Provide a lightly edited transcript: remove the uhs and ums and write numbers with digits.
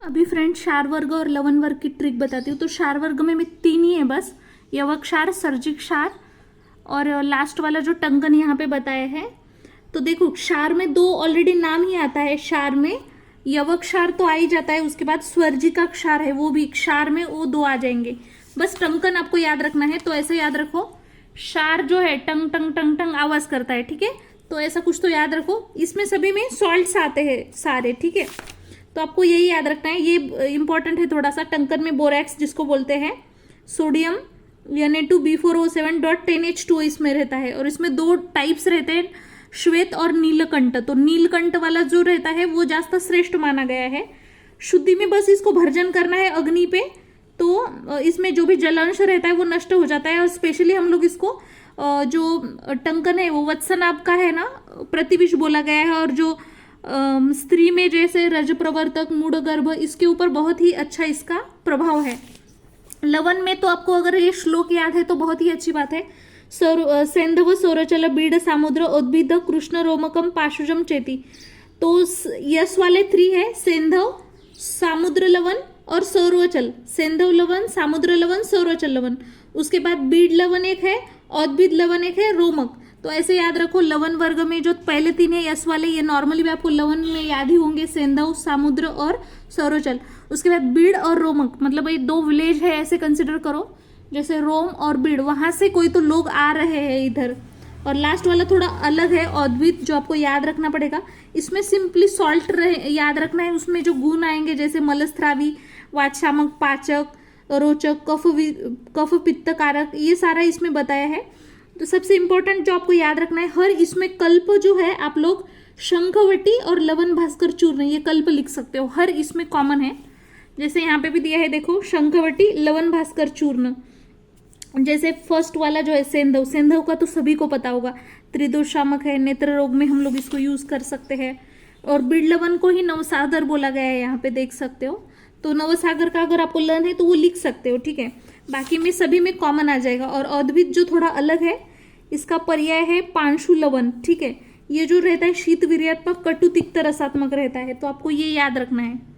अभी फ्रेंड क्षार वर्ग और लवण वर्ग की ट्रिक बताती हूँ। तो क्षार वर्ग में तीन ही है बस, यवक क्षार, सर्जिक क्षार और लास्ट वाला जो टंकन यहाँ पे बताया है। तो देखो क्षार में दो ऑलरेडी नाम ही आता है, क्षार में यवक क्षार तो आ ही जाता है, उसके बाद स्वर्जिका क्षार है वो भी क्षार में, वो दो आ जाएंगे। बस टंकन आपको याद रखना है। तो ऐसे याद रखो, क्षार जो है टंग टंग टंग टंग आवाज करता है, ठीक है। तो ऐसा कुछ तो याद रखो। इसमें सभी में सॉल्ट्स आते हैं सारे, ठीक है। तो आपको यही याद रखना है, ये इंपॉर्टेंट है थोड़ा सा। टंकन में बोरैक्स जिसको बोलते हैं, सोडियम Na2B4O7.10H2 इसमें रहता है। और इसमें दो टाइप्स रहते हैं, श्वेत और नीलकंठ। तो नीलकंठ वाला जो रहता है वो ज्यादा श्रेष्ठ माना गया है। शुद्धि में बस इसको भर्जन करना है अग्नि पे, तो इसमें जो भी जलांश रहता है वो नष्ट हो जाता है। और स्पेशली हम लोग इसको जो टंकन है वो वत्सनाभ का है ना, प्रतिविष बोला गया है। और जो स्त्री में जैसे रज प्रवर्तक, मूढ़ गर्भ, इसके ऊपर बहुत ही अच्छा इसका प्रभाव है। लवण में तो आपको अगर ये श्लोक याद है तो बहुत ही अच्छी बात है। सेंधव सौरचल बीड सामुद्र उद्भिद कृष्ण रोमकम पाशुजम चेती। तो यस वाले थ्री है, सेंधव, सामुद्र लवण और सौरचल। सेंधव लवण, सामुद्र लवण, सौरचल लवण। उसके बाद बीड लवण एक है, औद्भिद लवण एक है, रोमक। तो ऐसे याद रखो, लवण वर्ग में जो पहले तीन है यस वाले, ये नॉर्मली भी आपको लवण में याद ही होंगे, सेंधव, सामुद्र और सौरचल। उसके बाद बीड और रोमक, मतलब ये दो विलेज है ऐसे कंसिडर करो, जैसे रोम और बीड, वहां से कोई तो लोग आ रहे हैं इधर। और लास्ट वाला थोड़ा अलग है, औद्भिद, जो आपको याद रखना पड़ेगा। इसमें सिंपली सॉल्ट याद रखना है। उसमें जो गुण आएंगे जैसे मलस्त्रावी, वातशामक, पाचक, रोचक, कफ पित्त कारक, ये सारा इसमें बताया है। तो सबसे इंपॉर्टेंट जो आपको याद रखना है, हर इसमें कल्प जो है आप लोग शंखवटी और लवण भास्कर चूर्ण, ये कल्प लिख सकते हो, हर इसमें कॉमन है। जैसे यहाँ पे भी दिया है देखो, शंखवटी, लवण भास्कर चूर्ण। जैसे फर्स्ट वाला जो है सेंधव, सेंधव का तो सभी को पता होगा, त्रिदोष शामक है, नेत्र रोग में हम लोग इसको यूज कर सकते हैं। और बीड लवण को ही नवसागर बोला गया है, यहाँ पे देख सकते हो। तो नवसागर का अगर आपको लर्न है तो वो लिख सकते हो, ठीक है। बाकी में सभी में कॉमन आ जाएगा। और औद्भिद जो थोड़ा अलग है, इसका पर्याय है पांशु लवण, ठीक है। ये जो रहता है शीत वीर्यात्मक, कटु तिक्त रसात्मक रहता है। तो आपको ये याद रखना है।